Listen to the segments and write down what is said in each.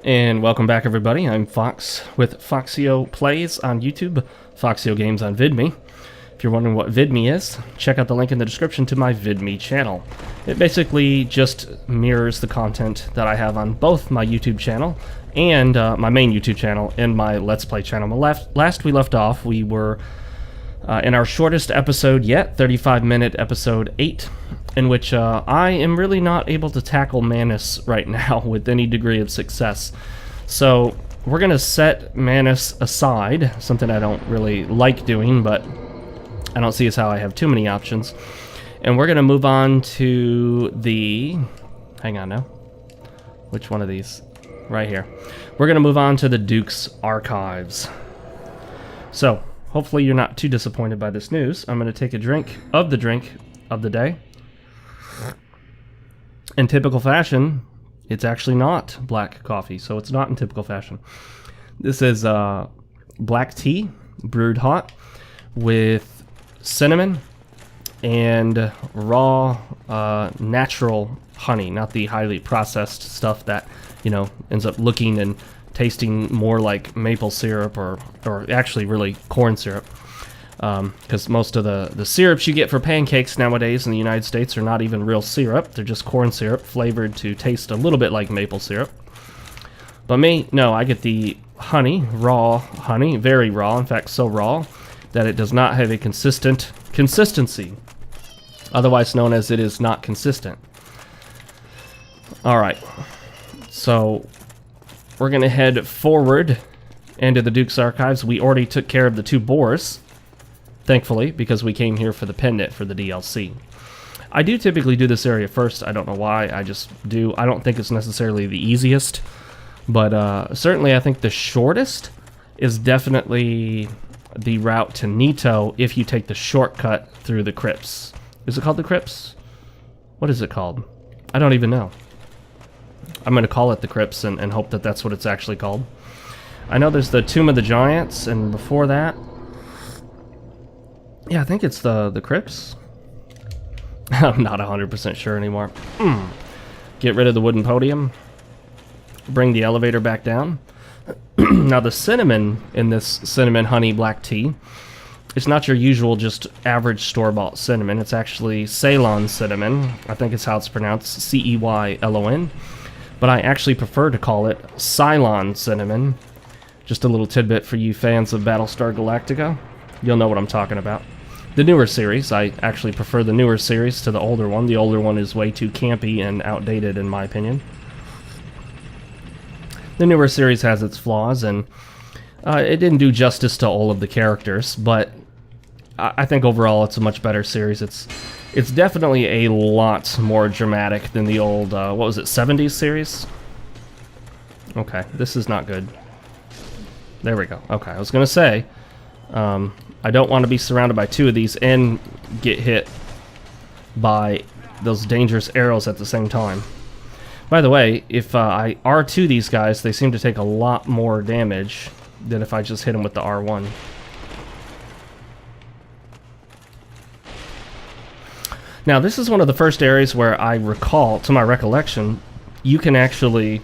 And welcome back, everybody. I'm Fox with Foxeo Plays on YouTube, FoxeoGames on VidMe. If you're wondering what VidMe is, check out the link in the description to my VidMe channel. It basically just mirrors the content that I have on both my YouTube channel and my main YouTube channel and my Let's Play channel. Last we left off, we were in our shortest episode yet, 35-minute episode 8, in which I am really not able to tackle Manus right now with any degree of success. So we're going to set Manus aside, something I don't really like doing, but I don't see as how I have too many options. And we're going to move on to the... hang on now. Which one of these? Right here. We're going to move on to the Duke's Archives. So, hopefully you're not too disappointed by this news. I'm going to take a drink of the day. In typical fashion, it's actually not black coffee, so it's not in typical fashion. This is black tea, brewed hot, with cinnamon and raw natural honey, not the highly processed stuff that, you know, ends up looking and tasting more like maple syrup or actually really corn syrup. Because most of the syrups you get for pancakes nowadays in the United States are not even real syrup. They're just corn syrup flavored to taste a little bit like maple syrup. But me, no, I get the honey, raw honey, very raw, in fact so raw that it does not have a consistent consistency, otherwise known as it is not consistent. Alright, so we're going to head forward into the Duke's Archives. We already took care of the two boars, thankfully, because we came here for the pendant for the DLC. I do typically do this area first. I don't know why. I just do. I don't think it's necessarily the easiest, but certainly I think the shortest is definitely the route to Nito if you take the shortcut through the crypts. Is it called the crypts? What is it called? I don't even know. I'm going to call it the crypts and hope that that's what it's actually called. I know there's the Tomb of the Giants, and before that... yeah, I think it's the crypts. I'm not 100% sure anymore. Get rid of the wooden podium. Bring the elevator back down. Now the cinnamon in this cinnamon honey black tea, it's not your usual just average store-bought cinnamon. It's actually Ceylon cinnamon. I think it's how it's pronounced, C-E-Y-L-O-N. But I actually prefer to call it Ceylon cinnamon. Just a little tidbit for you fans of Battlestar Galactica. You'll know what I'm talking about. The newer series, I actually prefer the newer series to the older one. The older one is way too campy and outdated in my opinion. The newer series has its flaws, and it didn't do justice to all of the characters, but I think overall it's a much better series. It's definitely a lot more dramatic than the old, what was it, 70s series? Okay, this is not good. There we go. Okay, I was going to say... I don't want to be surrounded by two of these and get hit by those dangerous arrows at the same time. By the way, if I R2 these guys, they seem to take a lot more damage than if I just hit them with the R1. Now, this is one of the first areas where I recall, to my recollection, you can actually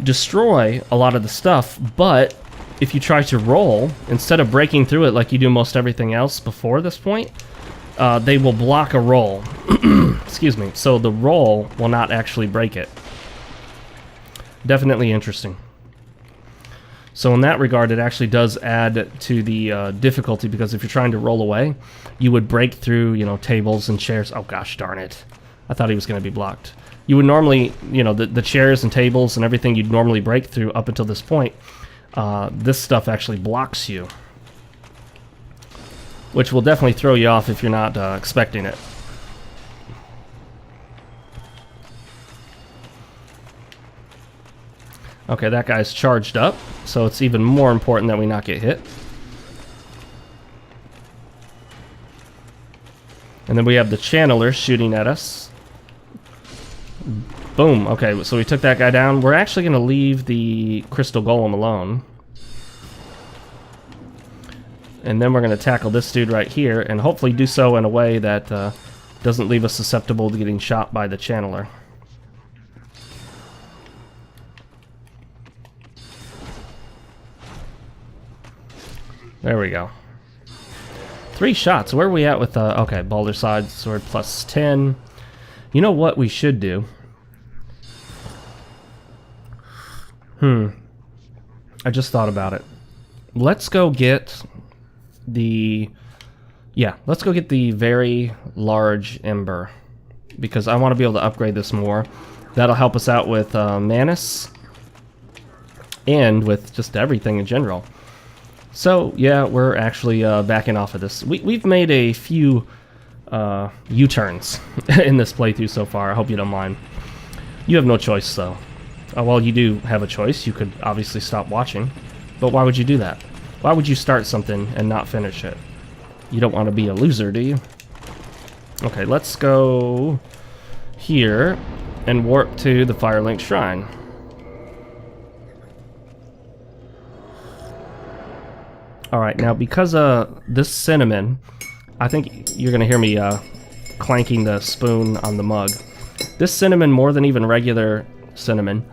destroy a lot of the stuff, but... if you try to roll, instead of breaking through it like you do most everything else before this point, they will block a roll. Excuse me. So the roll will not actually break it. Definitely interesting. So in that regard, it actually does add to the difficulty, because if you're trying to roll away, you would break through, you know, tables and chairs. Oh gosh darn it. I thought he was going to be blocked. You would normally, you know, the chairs and tables and everything you'd normally break through up until this point. This stuff actually blocks you, which will definitely throw you off if you're not expecting it. Okay, that guy's charged up, so it's even more important that we not get hit. And then we have the channeler shooting at us. Boom. Okay, so we took that guy down. We're actually going to leave the crystal golem alone. And then we're going to tackle this dude right here, and hopefully do so in a way that doesn't leave us susceptible to getting shot by the channeler. There we go. 3 shots. Where are we at with, okay, Boulder Side Sword plus 10. You know what we should do? I just thought about it. Let's go get the... Yeah, let's go get the very large Ember. Because I want to be able to upgrade this more. That'll help us out with Manus. And with just everything in general. So, yeah, we're actually backing off of this. We've made a few U-turns in this playthrough so far. I hope you don't mind. You have no choice, though. Well, you do have a choice. You could obviously stop watching. But why would you do that? Why would you start something and not finish it? You don't want to be a loser, do you? Okay, let's go here and warp to the Firelink Shrine. Alright, now because this cinnamon, I think you're going to hear me clanking the spoon on the mug. This cinnamon, more than even regular cinnamon,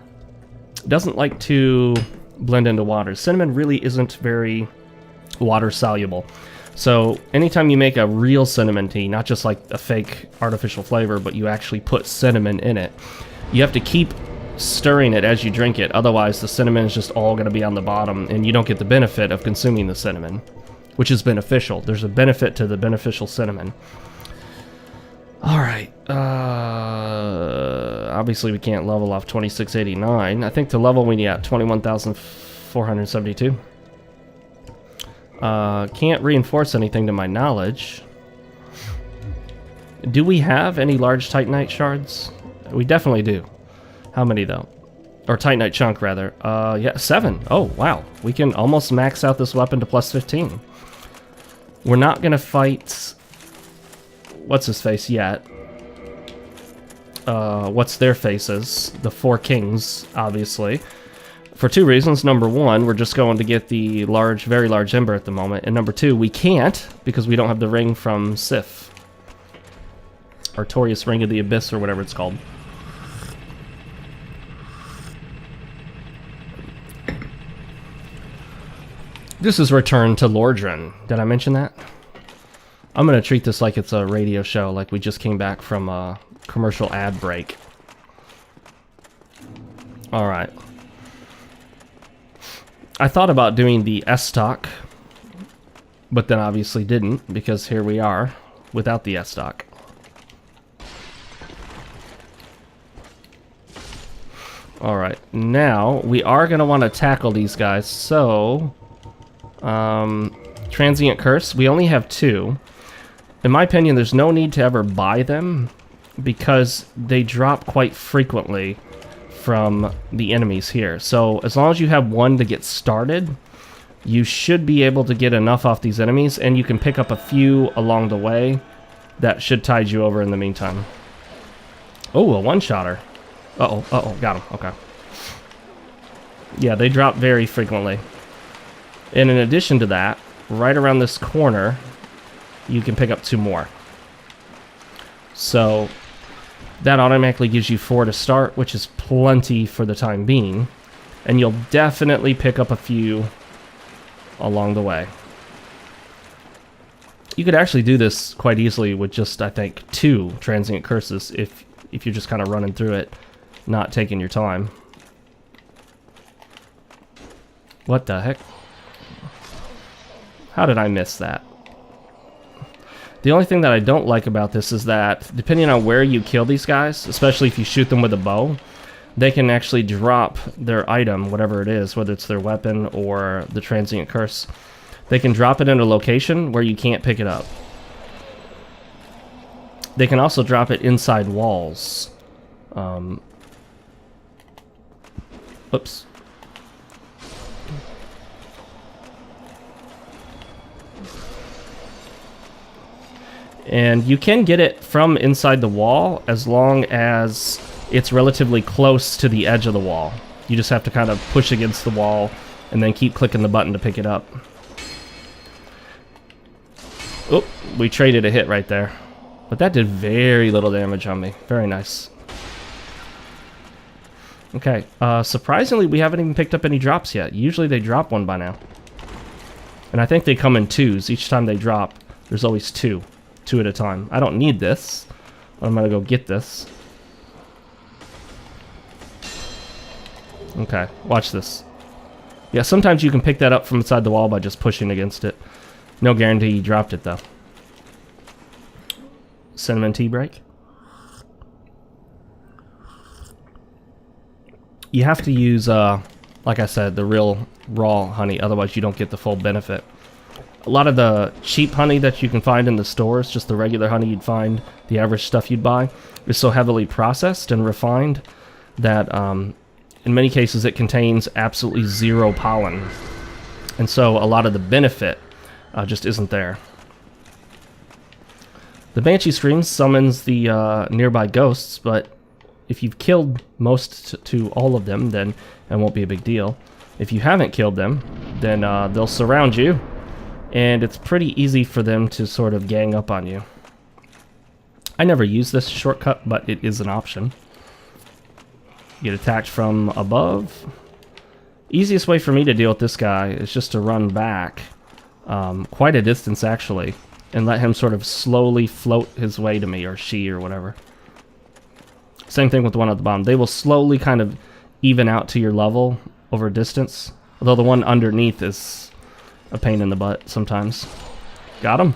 doesn't like to blend into water. Cinnamon really isn't very water soluble. So anytime you make a real cinnamon tea, not just like a fake artificial flavor, but you actually put cinnamon in it, you have to keep stirring it as you drink it. Otherwise, the cinnamon is just all going to be on the bottom, and you don't get the benefit of consuming the cinnamon, which is beneficial. There's a benefit to the beneficial cinnamon. Alright, obviously we can't level off 2689. I think to level we need at 21,472. Can't reinforce anything to my knowledge. Do we have any large Titanite shards? We definitely do. How many though? Or Titanite chunk rather. Yeah, 7. Oh, wow. We can almost max out this weapon to plus 15. We're not gonna fight... What's his face yet? What's their faces? The 4 kings, obviously. For 2 reasons. Number 1, we're just going to get the large, very large Ember at the moment. And number 2, we can't because we don't have the ring from Sif. Artorias Ring of the Abyss or whatever it's called. This is Return to Lordran. Did I mention that? I'm going to treat this like it's a radio show, like we just came back from a commercial ad break. Alright. I thought about doing the S-Stock, but then obviously didn't, because here we are, without the S-Stock. Alright, now we are going to want to tackle these guys, so... Transient Curse, we only have 2. In my opinion, there's no need to ever buy them, because they drop quite frequently from the enemies here. So as long as you have 1 to get started, you should be able to get enough off these enemies, and you can pick up a few along the way that should tide you over in the meantime. Oh, a one-shotter. Uh-oh, got him, okay. Yeah, they drop very frequently. And in addition to that, right around this corner, you can pick up 2 more. So that automatically gives you 4 to start, which is plenty for the time being. And you'll definitely pick up a few along the way. You could actually do this quite easily with just, I think, 2 Transient Curses if you're just kind of running through it, not taking your time. What the heck? How did I miss that? The only thing that I don't like about this is that, depending on where you kill these guys, especially if you shoot them with a bow, they can actually drop their item, whatever it is, whether it's their weapon or the Transient Curse. They can drop it in a location where you can't pick it up. They can also drop it inside walls. Oops. And you can get it from inside the wall as long as it's relatively close to the edge of the wall. You just have to kind of push against the wall and then keep clicking the button to pick it up. Oh, we traded a hit right there. But that did very little damage on me. Very nice. Okay, surprisingly we haven't even picked up any drops yet. Usually they drop one by now. And I think they come in twos. Each time they drop, there's always two. Two at a time. I don't need this. But I'm going to go get this. Okay, watch this. Yeah, sometimes you can pick that up from inside the wall by just pushing against it. No guarantee you dropped it, though. Cinnamon tea break. You have to use, like I said, the real raw honey, otherwise you don't get the full benefit. A lot of the cheap honey that you can find in the stores, just the regular honey you'd find, the average stuff you'd buy, is so heavily processed and refined that in many cases it contains absolutely zero pollen. And so a lot of the benefit just isn't there. The Banshee Scream summons the nearby ghosts, but if you've killed most to all of them, then it won't be a big deal. If you haven't killed them, then they'll surround you, and it's pretty easy for them to sort of gang up on you. I never use this shortcut, but it is an option. Get attacked from above. Easiest way for me to deal with this guy is just to run back quite a distance, actually, and let him sort of slowly float his way to me, or she, or whatever. Same thing with the one at the bottom. They will slowly kind of even out to your level over distance. Although the one underneath is a pain in the butt sometimes. Got him?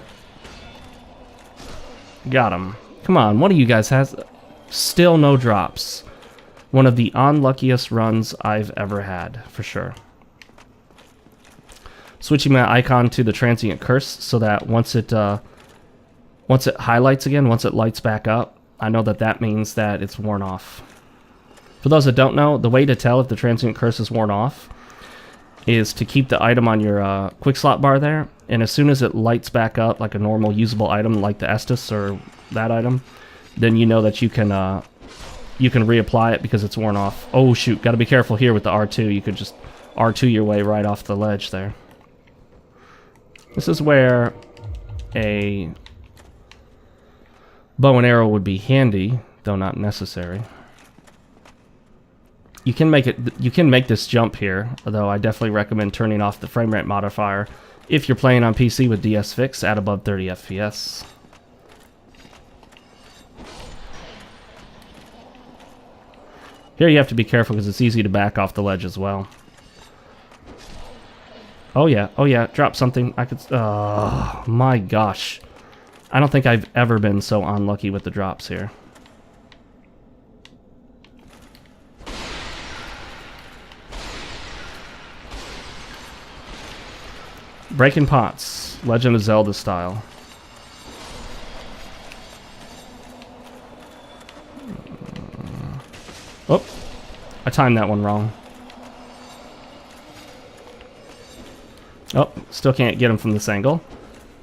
Got him. Come on, one of you guys has... Still no drops. One of the unluckiest runs I've ever had, for sure. Switching my icon to the Transient Curse so that once it highlights again, once it lights back up, I know that that means that it's worn off. For those that don't know, the way to tell if the Transient Curse is worn off is to keep the item on your quick slot bar there, and as soon as it lights back up like a normal usable item like the Estus or that item, then you know that you can reapply it because it's worn off. Oh shoot, gotta be careful here with the R2. You could just R2 your way right off the ledge there. This is where a bow and arrow would be handy, though not necessary. You can make this jump here, although I definitely recommend turning off the frame rate modifier if you're playing on PC with DS Fix at above 30 FPS. Here you have to be careful because it's easy to back off the ledge as well. Oh yeah, drop something. I could... Oh, my gosh. I don't think I've ever been so unlucky with the drops here. Breaking pots. Legend of Zelda style. Oh, I timed that one wrong. Oh, still can't get him from this angle.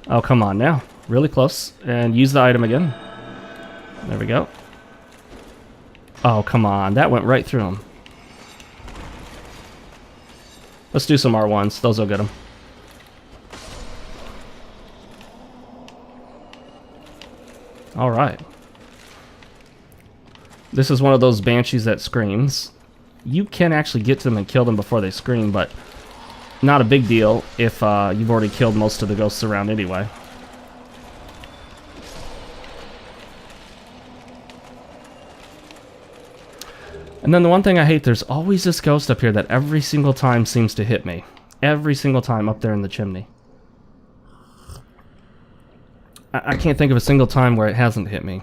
Oh, come on now. Really close. And use the item again. There we go. Oh, come on. That went right through him. Let's do some R1s. Those will get him. Alright. This is one of those banshees that screams. You can actually get to them and kill them before they scream, but not a big deal if you've already killed most of the ghosts around anyway. And then the one thing I hate, there's always this ghost up here that every single time seems to hit me. Every single time up there in the chimney. I can't think of a single time where it hasn't hit me.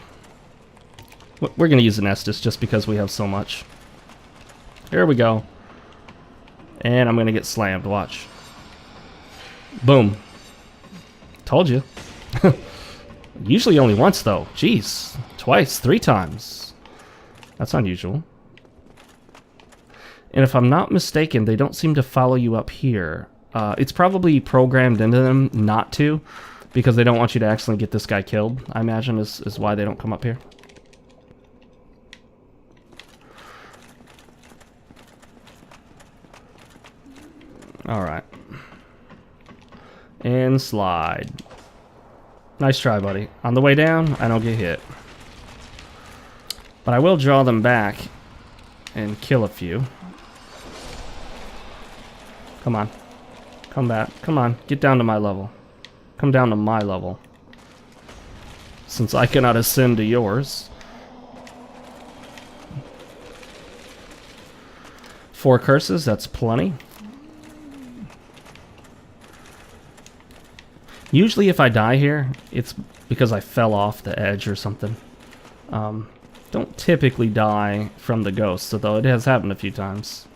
We're going to use an Estus just because we have so much. Here we go. And I'm going to get slammed. Watch. Boom. Told you. Usually only once, though. Jeez. Twice. 3 times. That's unusual. And if I'm not mistaken, they don't seem to follow you up here. It's probably programmed into them not to, because they don't want you to accidentally get this guy killed, I imagine, is why they don't come up here. Alright. And slide. Nice try, buddy. On the way down, I don't get hit. But I will draw them back and kill a few. Come on. Come back. Come on. Get down to my level. Come down to my level. Since I cannot ascend to yours. 4 curses, that's plenty. Usually if I die here, it's because I fell off the edge or something. Don't typically die from the ghosts, although it has happened a few times.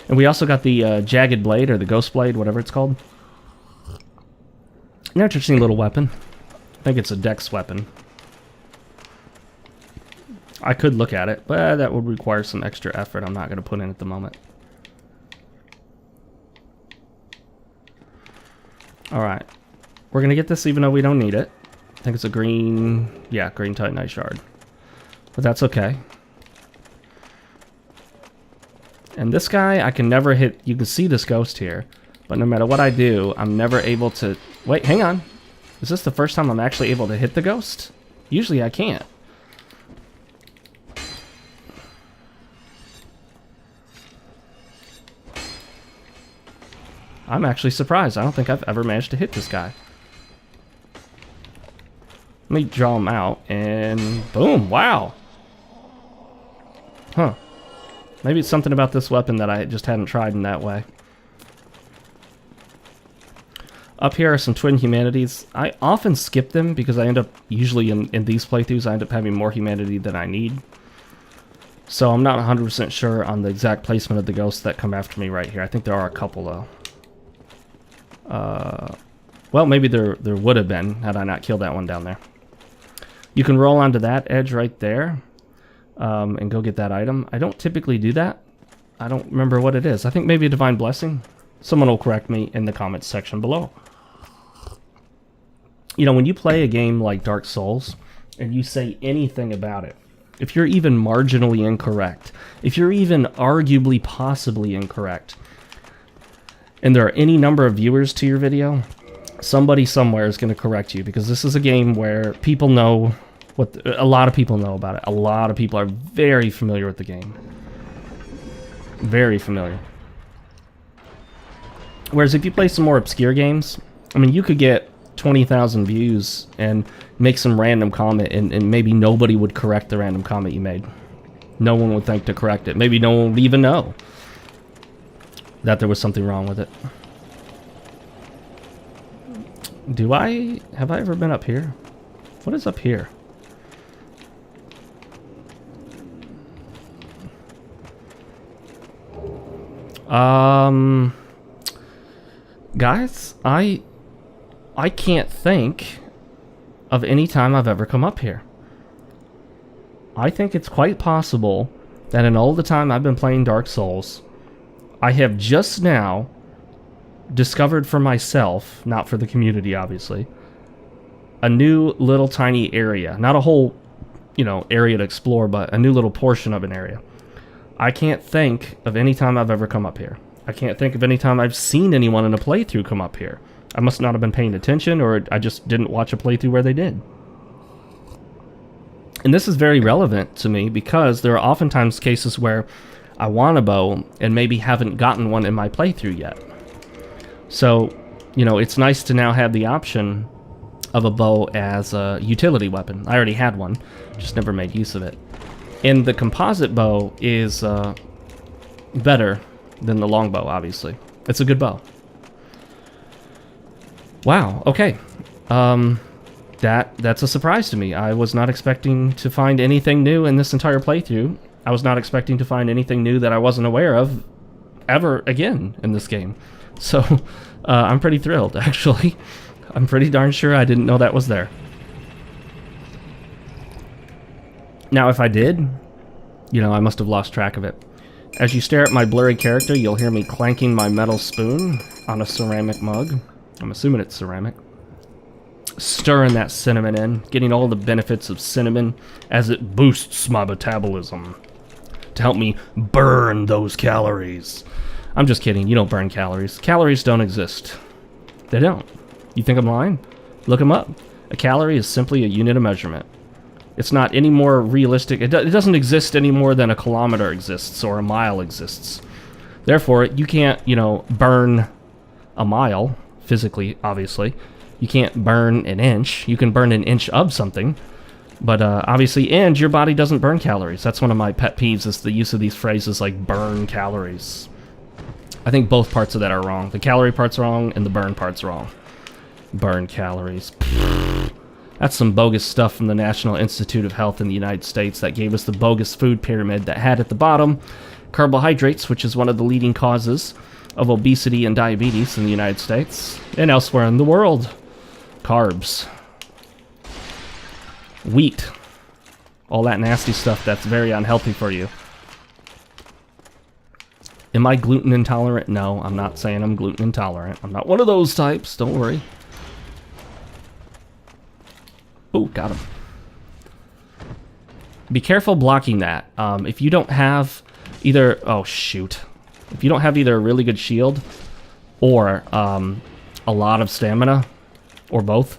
And we also got the Jagged Blade, or the Ghost Blade, whatever it's called. An interesting little weapon. I think it's a dex weapon. I could look at it, but that would require some extra effort I'm not going to put in at the moment. Alright. We're going to get this even though we don't need it. I think it's a green... yeah, green Titanite shard. But that's okay. And this guy, I can never hit... you can see this ghost here. But no matter what I do, I'm never able to... wait, hang on. Is this the first time I'm actually able to hit the ghost? Usually I can't. I'm actually surprised. I don't think I've ever managed to hit this guy. Let me draw him out, and boom, wow. Huh. Maybe it's something about this weapon that I just hadn't tried in that way. Up here are some Twin Humanities. I often skip them because I end up, usually in these playthroughs, I end up having more humanity than I need. So I'm not 100% sure on the exact placement of the ghosts that come after me right here. I think there are a couple, though. Well, maybe there would have been had I not killed that one down there. You can roll onto that edge right there and go get that item. I don't typically do that. I don't remember what it is. I think maybe a Divine Blessing. Someone will correct me in the comments section below. You know, when you play a game like Dark Souls and you say anything about it, if you're even marginally incorrect, if you're even arguably possibly incorrect, and there are any number of viewers to your video, somebody somewhere is going to correct you, because this is a game where people know what... a lot of people know about it. A lot of people are very familiar with the game. Very familiar. Whereas if you play some more obscure games, I mean, you could get 20,000 views and make some random comment, and maybe nobody would correct the random comment you made. No one would think to correct it. Maybe no one would even know that there was something wrong with it. Have I ever been up here? What is up here? Guys, I can't think of any time I've ever come up here. I think it's quite possible that in all the time I've been playing Dark Souls, I have just now discovered for myself, not for the community obviously, a new little tiny area. Not a whole, you know, area to explore, but a new little portion of an area. I can't think of any time I've ever come up here. I can't think of any time I've seen anyone in a playthrough come up here. I must not have been paying attention, or I just didn't watch a playthrough where they did. And this is very relevant to me because there are oftentimes cases where I want a bow and maybe haven't gotten one in my playthrough yet. So, you know, it's nice to now have the option of a bow as a utility weapon. I already had one, just never made use of it. And the composite bow is better than the longbow, obviously. It's a good bow. Wow, okay. That's a surprise to me. I was not expecting to find anything new in this entire playthrough. I was not expecting to find anything new that I wasn't aware of ever again in this game. So, I'm pretty thrilled, actually. I'm pretty darn sure I didn't know that was there. Now, if I did, you know, I must have lost track of it. As you stare at my blurry character, you'll hear me clanking my metal spoon on a ceramic mug. I'm assuming it's ceramic. Stirring that cinnamon in, getting all the benefits of cinnamon as it boosts my metabolism to help me burn those calories. I'm just kidding, you don't burn calories. Calories don't exist. They don't. You think I'm lying? Look them up. A calorie is simply a unit of measurement. It's not any more realistic. It doesn't exist any more than a kilometer exists or a mile exists. Therefore, you can't, you know, burn a mile, physically, obviously. You can't burn an inch. You can burn an inch of something. But obviously, and your body doesn't burn calories. That's one of my pet peeves, is the use of these phrases like burn calories. I think both parts of that are wrong. The calorie part's wrong, and the burn part's wrong. Burn calories. That's some bogus stuff from the National Institute of Health in the United States that gave us the bogus food pyramid that had at the bottom carbohydrates, which is one of the leading causes of obesity and diabetes in the United States and elsewhere in the world. Carbs. Wheat. All that nasty stuff that's very unhealthy for you. Am I gluten intolerant? No, I'm not saying I'm gluten intolerant. I'm not one of those types, don't worry. Oh, got him. Be careful blocking that. If you don't have either... Oh, shoot. If you don't have either a really good shield or a lot of stamina, or both,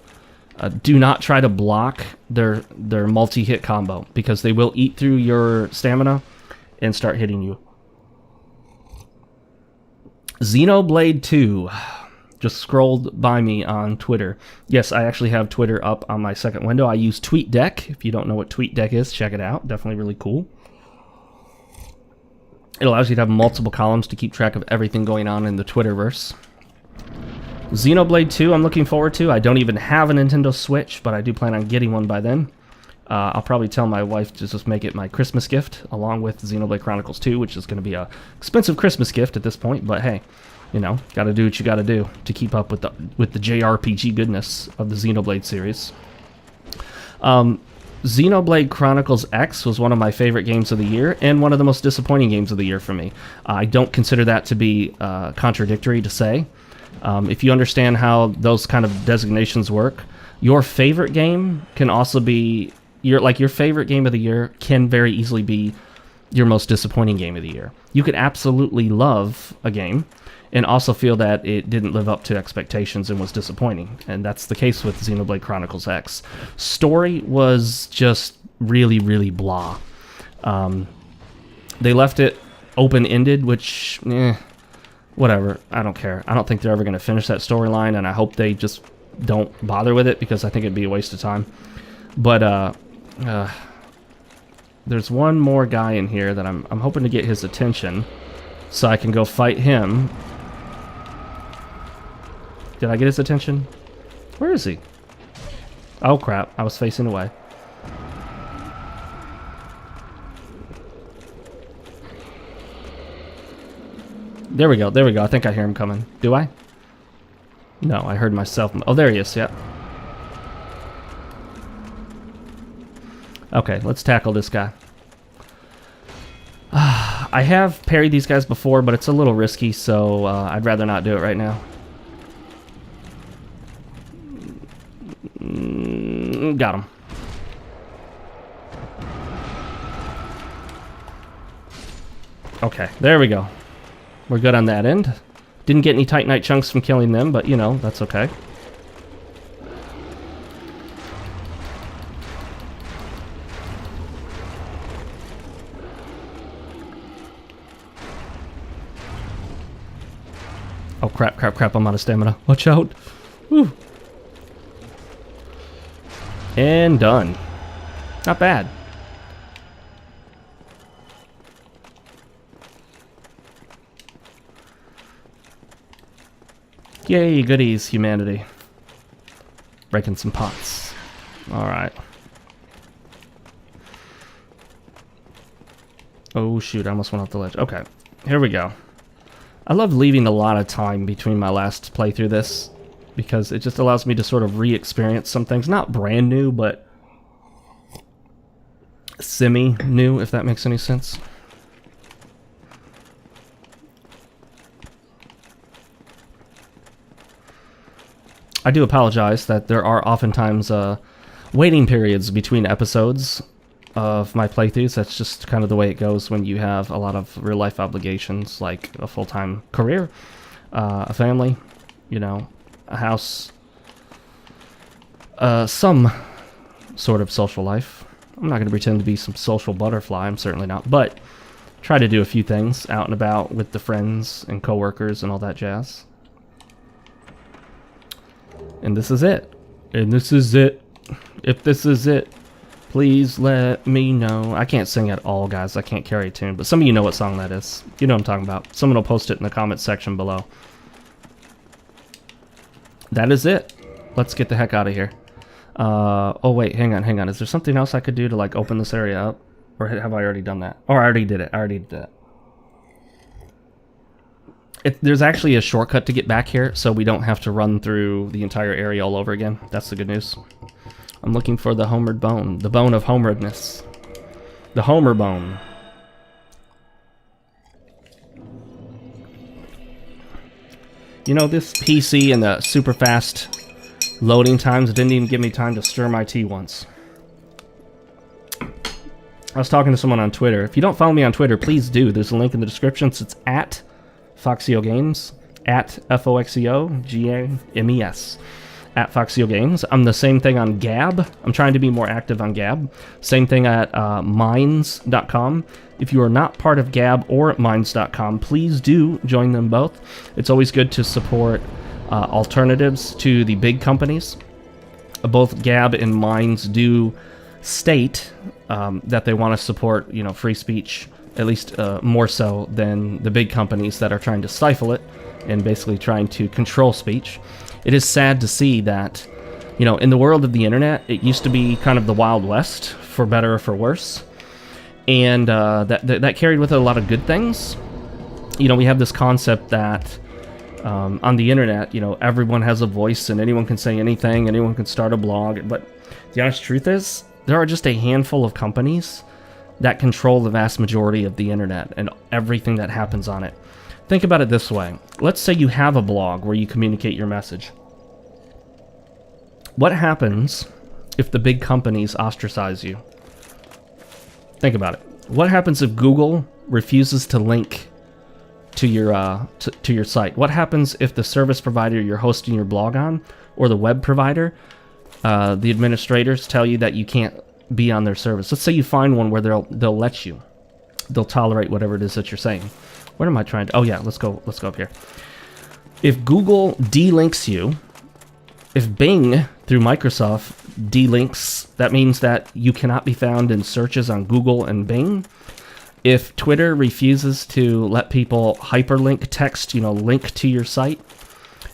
do not try to block their multi-hit combo, because they will eat through your stamina and start hitting you. Xenoblade 2 just scrolled by me on Twitter. Yes, I actually have Twitter up on my second window. I use TweetDeck. If you don't know what TweetDeck is, check it out. Definitely really cool. It allows you to have multiple columns to keep track of everything going on in the Twitterverse. Xenoblade 2 I'm looking forward to. I don't even have a Nintendo Switch, but I do plan on getting one by then. I'll probably tell my wife to just make it my Christmas gift, along with Xenoblade Chronicles 2, which is going to be a expensive Christmas gift at this point, but hey, you know, gotta do what you gotta do to keep up with the JRPG goodness of the Xenoblade series. Xenoblade Chronicles X was one of my favorite games of the year, and one of the most disappointing games of the year for me. I don't consider that to be contradictory to say. If you understand how those kind of designations work, your favorite game can also be... your favorite game of the year can very easily be your most disappointing game of the year. You could absolutely love a game and also feel that it didn't live up to expectations and was disappointing. And that's the case with Xenoblade Chronicles X. Story was just really, really blah. They left it open-ended, which, whatever. I don't care. I don't think they're ever going to finish that storyline, and I hope they just don't bother with it, because I think it'd be a waste of time. But, there's one more guy in here that I'm hoping to get his attention so I can go fight him. Did I get his attention? Where is he? Oh crap, I was facing away. There we go, there we go. I think I hear him coming. Do I? No, I heard myself. Oh, there he is, yep. Okay, let's tackle this guy. I have parried these guys before, but it's a little risky, so I'd rather not do it right now. Got him. Okay, there we go. We're good on that end. Didn't get any Titanite chunks from killing them, but, you know, that's okay. Oh, crap, crap, crap, I'm out of stamina. Watch out. Woo. And done. Not bad. Yay, goodies, humanity. Breaking some pots. Alright. Oh, shoot, I almost went off the ledge. Okay, here we go. I love leaving a lot of time between my last playthrough this, because it just allows me to sort of re-experience some things. Not brand new, but semi-new, if that makes any sense. I do apologize that there are oftentimes waiting periods between episodes of my playthroughs. That's just kind of the way it goes when you have a lot of real-life obligations, like a full-time career, a family, you know, a house, some sort of social life, I'm not going to pretend to be some social butterfly. I'm certainly not. But try to do a few things out and about with the friends and coworkers and all that jazz. And this is it. And this is it. If this is it, please let me know. I can't sing at all, guys. I can't carry a tune. But some of you know what song that is. You know what I'm talking about. Someone will post it in the comment section below. That is it. Let's get the heck out of here. Oh, wait. Hang on. Is there something else I could do to, like, open this area up? Or have I already done that? Oh, I already did it. There's actually a shortcut to get back here, so we don't have to run through the entire area all over again. That's the good news. I'm looking for the homered bone. The bone of homeredness. The Homer bone. You know, this PC and the super fast loading times didn't even give me time to stir my tea once. I was talking to someone on Twitter. If you don't follow me on Twitter, please do. There's a link in the description. It's at FoxeoGames, at FoxeoGames, at FoxeoGames. I'm the same thing on Gab. I'm trying to be more active on Gab. Same thing at Minds.com. If you are not part of Gab or Minds.com, please do join them both. It's always good to support alternatives to the big companies. Both Gab and Minds do state that they want to support, you know, free speech, at least more so than the big companies that are trying to stifle it and basically trying to control speech. It is sad to see that, you know, in the world of the internet, it used to be kind of the Wild West, for better or for worse, and that carried with it a lot of good things. You know, we have this concept that on the internet, you know, everyone has a voice and anyone can say anything, anyone can start a blog, but the honest truth is, there are just a handful of companies that control the vast majority of the internet and everything that happens on it. Think about it this way. Let's say you have a blog where you communicate your message. What happens if the big companies ostracize you? Think about it. What happens if Google refuses to link to your to your site? What happens if the service provider you're hosting your blog on, or the web provider, the administrators tell you that you can't be on their service? Let's say you find one where they'll let you. They'll tolerate whatever it is that you're saying. What am I trying to... Oh yeah, let's go up here. If Google delinks you, if Bing through Microsoft delinks, that means that you cannot be found in searches on Google and Bing. If Twitter refuses to let people hyperlink text, you know, link to your site.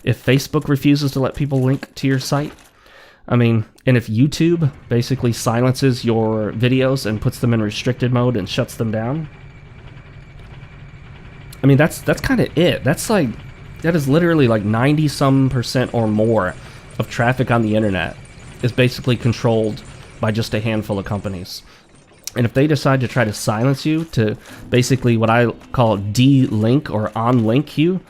If Facebook refuses to let people link to your site. I mean, and if YouTube basically silences your videos and puts them in restricted mode and shuts them down. I mean, that's kind of it. That is literally like 90% or more of traffic on the internet is basically controlled by just a handful of companies. And if they decide to try to silence you, to basically what I call de-link or on-link you,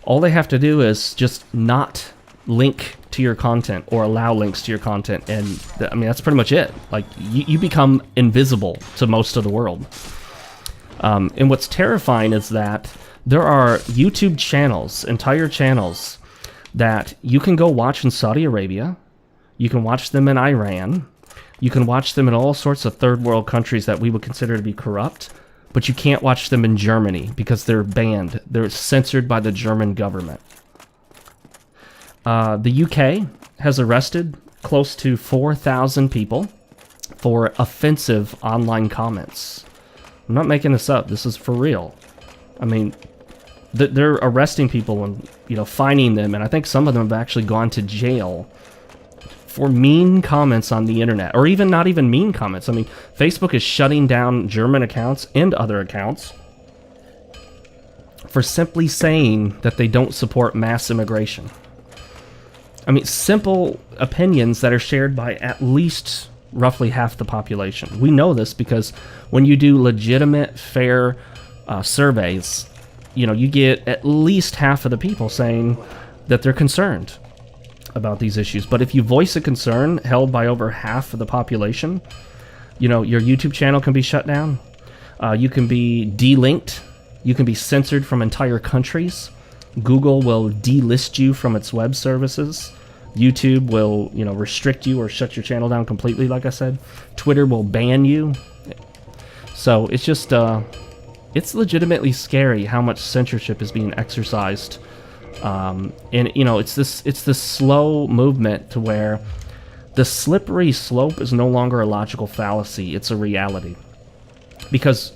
all they have to do is just not link to your content or allow links to your content, and I mean, that's pretty much it. Like, you become invisible to most of the world. And what's terrifying is that there are YouTube channels, entire channels, that you can go watch in Saudi Arabia, you can watch them in Iran, you can watch them in all sorts of third world countries that we would consider to be corrupt, but you can't watch them in Germany because they're banned. They're censored by the German government. The UK has arrested close to 4,000 people for offensive online comments. I'm not making this up. This is for real. I mean, they're arresting people and, you know, fining them, and I think some of them have actually gone to jail for mean comments on the internet, or even not even mean comments. I mean, Facebook is shutting down German accounts and other accounts for simply saying that they don't support mass immigration. I mean, simple opinions that are shared by at least roughly half the population. We know this because when you do legitimate, fair surveys, you know, you get at least half of the people saying that they're concerned about these issues. But if you voice a concern held by over half of the population, you know, your YouTube channel can be shut down. You can be delinked. You can be censored from entire countries. Google will delist you from its web services. YouTube will, you know, restrict you or shut your channel down completely, like I said. Twitter will ban you. So it's just, it's legitimately scary how much censorship is being exercised. And, you know, it's this slow movement to where the slippery slope is no longer a logical fallacy. It's a reality. Because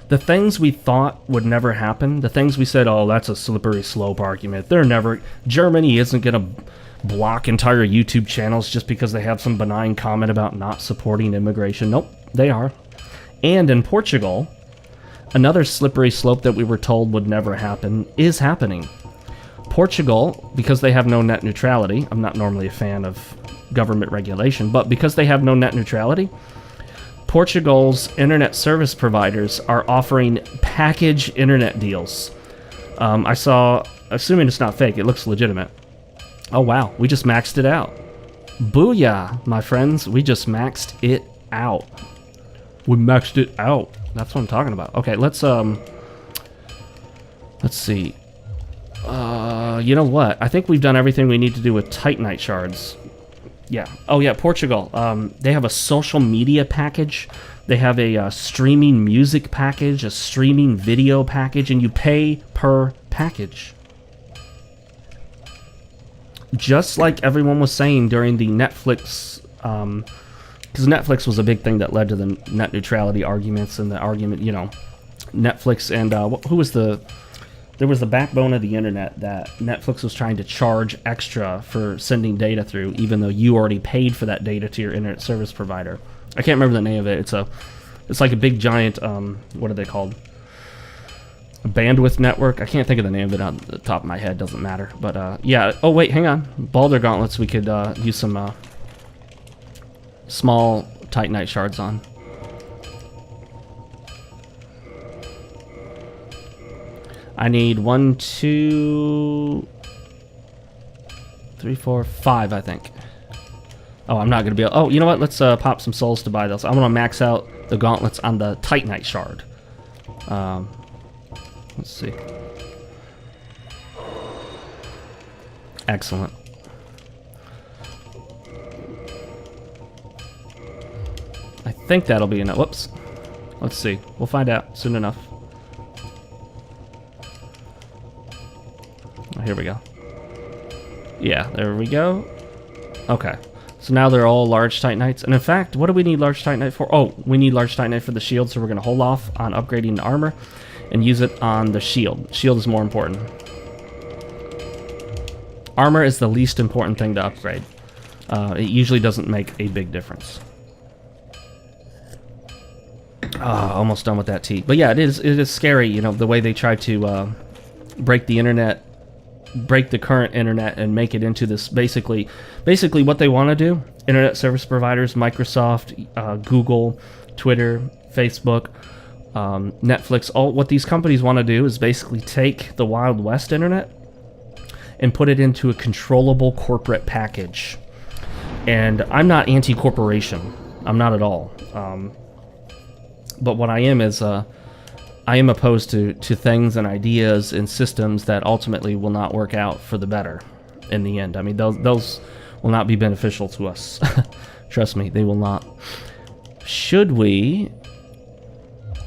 the things we thought would never happen, the things we said, oh, that's a slippery slope argument. Germany isn't going to block entire YouTube channels just because they have some benign comment about not supporting immigration. Nope, they are. And in Portugal, another slippery slope that we were told would never happen is happening. Portugal, because they have no net neutrality, I'm not normally a fan of government regulation, but because they have no net neutrality, Portugal's internet service providers are offering package internet deals. I saw, assuming it's not fake, it looks legitimate. Oh wow, we just maxed it out. Booyah, my friends, we just maxed it out. We maxed it out. That's what I'm talking about. Okay, let's see. You know what? I think we've done everything we need to do with Titanite shards. Yeah. Oh yeah, Portugal. They have a social media package. They have a streaming music package, a streaming video package, and you pay per package. Just like everyone was saying during the Netflix, because Netflix was a big thing that led to the net neutrality arguments and the argument, you know, Netflix and who was there was the backbone of the internet that Netflix was trying to charge extra for sending data through, even though you already paid for that data to your internet service provider. I can't remember the name of it. It's like a big giant, what are they called? A bandwidth network. I can't think of the name of it on the top of my head. Doesn't matter. But yeah. Oh wait, hang on. Balder gauntlets. We could use some small Titanite shards on. I need 1, 2, 3, 4, 5, I think. Oh, I'm not going to be able... Oh, you know what? Let's pop some souls to buy those. I'm going to max out the gauntlets on the Titanite shard. Let's see. Excellent. I think that'll be enough. Whoops. Let's see. We'll find out soon enough. Here we go. Yeah, there we go. Okay. So now they're all large Titanites. And in fact, what do we need large Titanite for? Oh, we need large Titanite for the shield, so we're going to hold off on upgrading the armor and use it on the shield. Shield is more important. Armor is the least important thing to upgrade. It usually doesn't make a big difference. Almost done with that tea. But yeah, it is scary, you know, the way they try to break the internet, break the current internet and make it into this basically what they want to do. Internet service providers, Microsoft, Google, Twitter, Facebook, Netflix, all what these companies want to do is basically take the Wild West internet and put it into a controllable corporate package. And I'm not anti-corporation. I'm not at all. But what I am is I am opposed to things and ideas and systems that ultimately will not work out for the better in the end. I mean, those will not be beneficial to us. Trust me, they will not. Should we...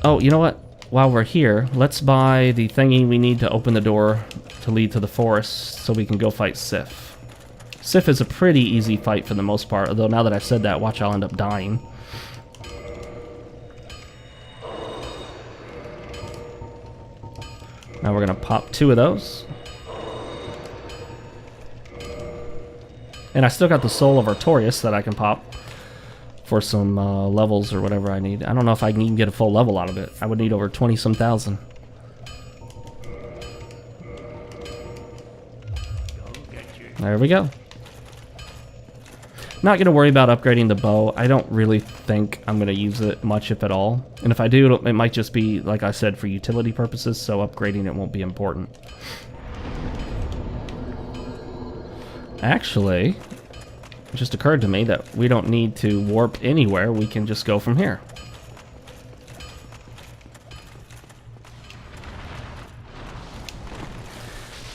Oh, you know what? While we're here, let's buy the thingy we need to open the door to lead to the forest so we can go fight Sif. Sif is a pretty easy fight for the most part, although now that I've said that, watch I'll end up dying. Now we're going to pop 2 of those. And I still got the Soul of Artorias that I can pop for some levels or whatever I need. I don't know if I can even get a full level out of it. I would need over 20-some thousand. There we go. Not going to worry about upgrading the bow. I don't really think I'm going to use it much, if at all. And if I do, it might just be, like I said, for utility purposes, so upgrading it won't be important. Actually, it just occurred to me that we don't need to warp anywhere. We can just go from here.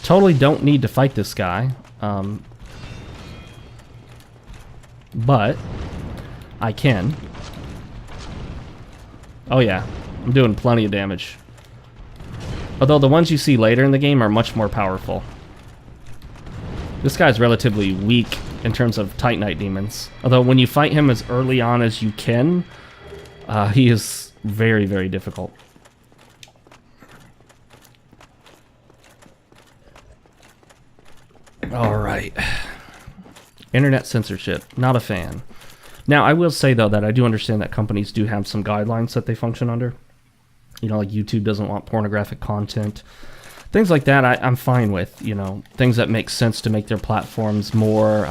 Totally don't need to fight this guy. but I can. Oh yeah, I'm doing plenty of damage. Although the ones you see later in the game are much more powerful. This guy's relatively weak in terms of Titanite demons. Although when you fight him as early on as you can, he is very, very difficult. Alright. Internet censorship. Not a fan. Now, I will say, though, that I do understand that companies do have some guidelines that they function under. You know, like YouTube doesn't want pornographic content. Things like that I'm fine with, you know. Things that make sense to make their platforms more,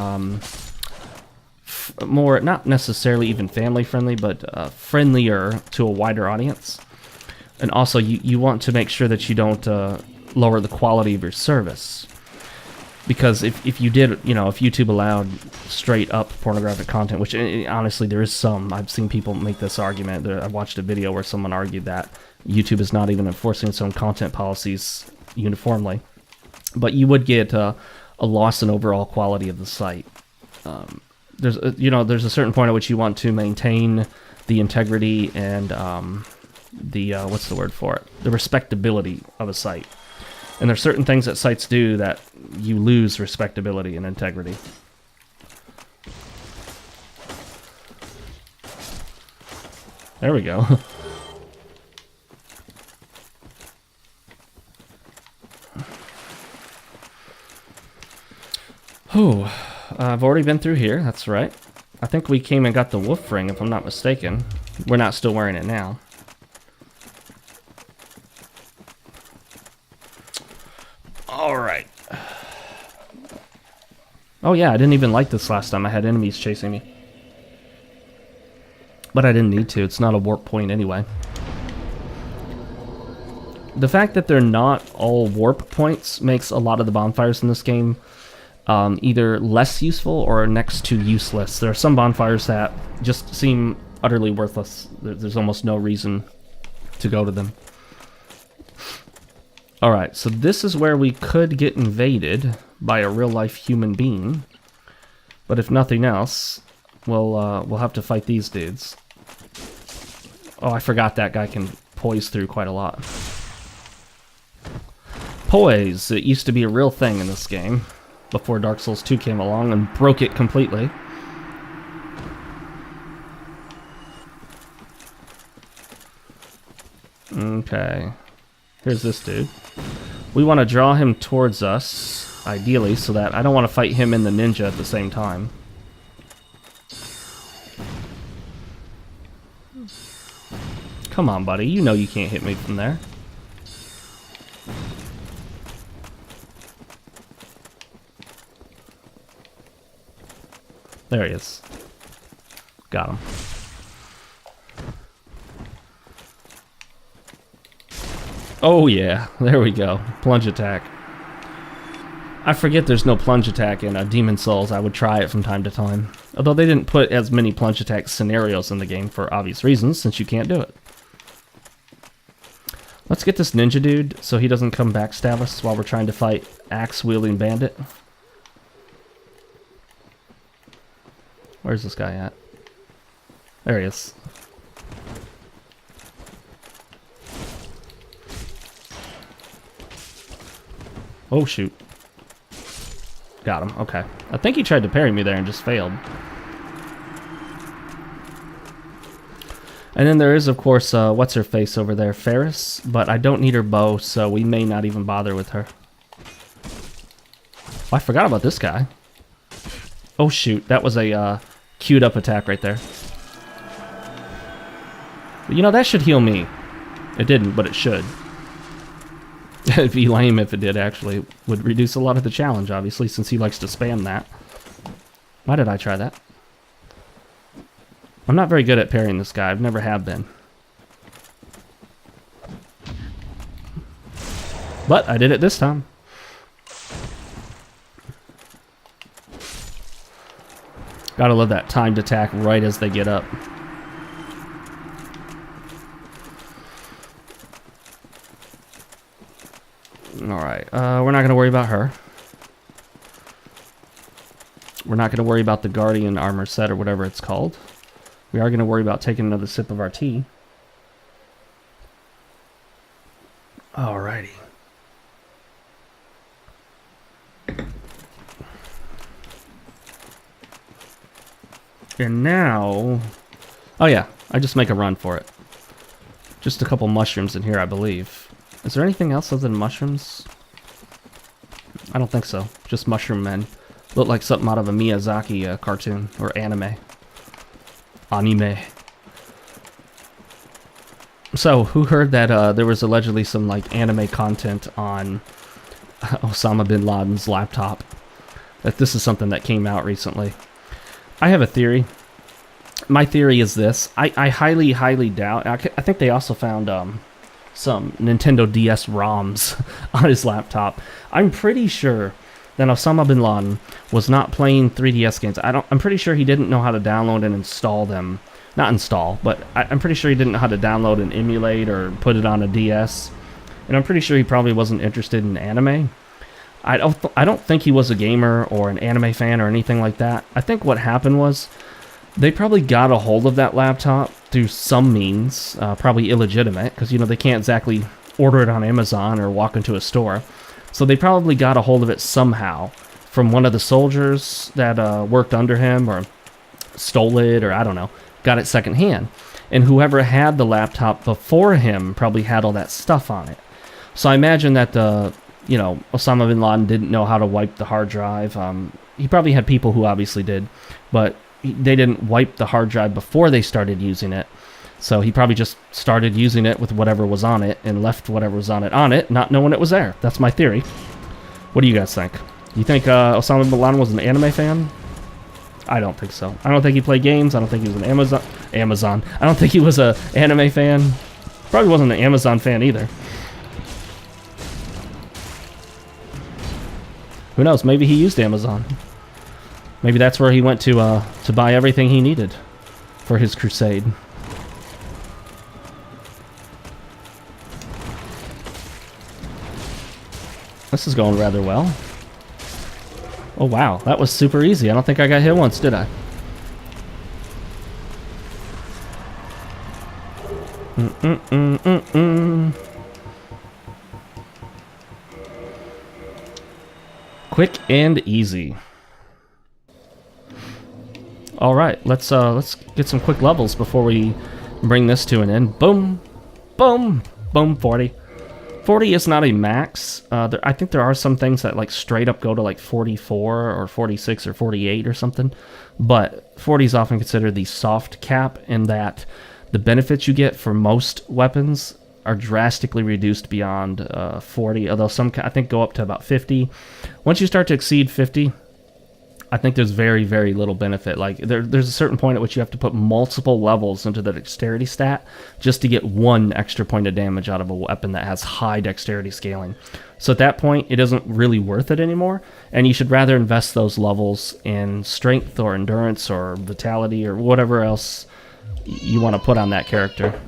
more not necessarily even family-friendly, but friendlier to a wider audience. And also, you want to make sure that you don't lower the quality of your service. Because if you did, you know, if YouTube allowed straight up pornographic content, which honestly there is some, I've seen people make this argument. I watched a video where someone argued that YouTube is not even enforcing its own content policies uniformly. But you would get a loss in overall quality of the site. There's a certain point at which you want to maintain the integrity and the what's the word for it? The respectability of a site. And there's certain things that sites do that you lose respectability and integrity. There we go. Oh, I've already been through here, that's right. I think we came and got the wolf ring, if I'm not mistaken. We're not still wearing it now. Alright. Oh yeah, I didn't even like this last time. I had enemies chasing me. But I didn't need to. It's not a warp point anyway. The fact that they're not all warp points makes a lot of the bonfires in this game either less useful or next to useless. There are some bonfires that just seem utterly worthless. There's almost no reason to go to them. Alright, so this is where we could get invaded by a real-life human being. But if nothing else, we'll have to fight these dudes. Oh, I forgot that guy can poise through quite a lot. Poise, it used to be a real thing in this game before Dark Souls 2 came along and broke it completely. Okay. Here's this dude. We want to draw him towards us, ideally, so that I don't want to fight him and the ninja at the same time. Come on, buddy. You know you can't hit me from there. There he is. Got him. Oh yeah, there we go. Plunge attack. I forget there's no plunge attack in Demon Souls. I would try it from time to time. Although they didn't put as many plunge attack scenarios in the game for obvious reasons, since you can't do it. Let's get this ninja dude so he doesn't come backstab us while we're trying to fight axe-wielding bandit. Where's this guy at? There he is. Oh, shoot. Got him. Okay. I think he tried to parry me there and just failed. And then there is, of course, what's-her-face over there, Ferris. But I don't need her bow, so we may not even bother with her. Oh, I forgot about this guy. Oh, shoot. That was a queued-up attack right there. You know, that should heal me. It didn't, but it should. It'd be lame if it did, actually. It would reduce a lot of the challenge, obviously, since he likes to spam that. Why did I try that? I'm not very good at parrying this guy. I've never have been. But I did it this time. Gotta love that timed attack right as they get up. Alright, we're not going to worry about her. We're not going to worry about the Guardian armor set or whatever it's called. We are going to worry about taking another sip of our tea. Alrighty. And now... Oh yeah, I just make a run for it. Just a couple mushrooms in here, I believe. Is there anything else other than mushrooms? I don't think so. Just mushroom men. Look like something out of a Miyazaki cartoon or anime. Anime. So, who heard that there was allegedly some like anime content on Osama bin Laden's laptop? That this is something that came out recently. I have a theory. My theory is this. I highly, highly doubt... I think they also found some Nintendo DS ROMs on his laptop. I'm pretty sure that Osama bin Laden was not playing 3DS games. I'm pretty sure he didn't know how to download and install them. Not install, but I'm pretty sure he didn't know how to download and emulate or put it on a DS. And I'm pretty sure he probably wasn't interested in anime. I don't think he was a gamer or an anime fan or anything like that. I think what happened was they probably got a hold of that laptop through some means, probably illegitimate, because, you know, they can't exactly order it on Amazon or walk into a store. So they probably got a hold of it somehow from one of the soldiers that worked under him, or stole it, or I don't know, got it secondhand. And whoever had the laptop before him probably had all that stuff on it. So I imagine that Osama bin Laden didn't know how to wipe the hard drive. He probably had people who obviously did, but they didn't wipe the hard drive before they started using it. So he probably just started using it with whatever was on it and left whatever was on it, not knowing it was there. That's my theory. What do you guys think? You think Osama bin Laden was an anime fan? I don't think so. I don't think he played games. I don't think he was an Amazon. I don't think he was an anime fan. Probably wasn't an Amazon fan either. Who knows? Maybe he used Amazon. Maybe that's where he went to buy everything he needed for his crusade. This is going rather well. Oh wow, that was super easy. I don't think I got hit once, did I? Quick and easy. All right, let's get some quick levels before we bring this to an end. Boom, boom, boom. 40. 40 is not a max. I think there are some things that like straight up go to like 44 or 46 or 48 or something, but 40 is often considered the soft cap in that the benefits you get for most weapons are drastically reduced beyond 40, although some I think go up to about 50. Once you start to exceed 50, I think there's very, very little benefit. Like there's a certain point at which you have to put multiple levels into the dexterity stat just to get one extra point of damage out of a weapon that has high dexterity scaling. So at that point, it isn't really worth it anymore, and you should rather invest those levels in strength or endurance or vitality or whatever else you want to put on that character.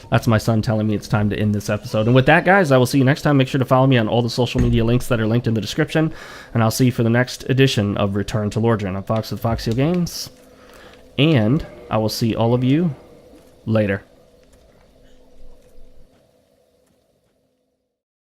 That's my son telling me it's time to end this episode. And with that, guys, I will see you next time. Make sure to follow me on all the social media links that are linked in the description. And I'll see you for the next edition of Return to Lordran. I'm Fox with FoxeoGames. And I will see all of you later.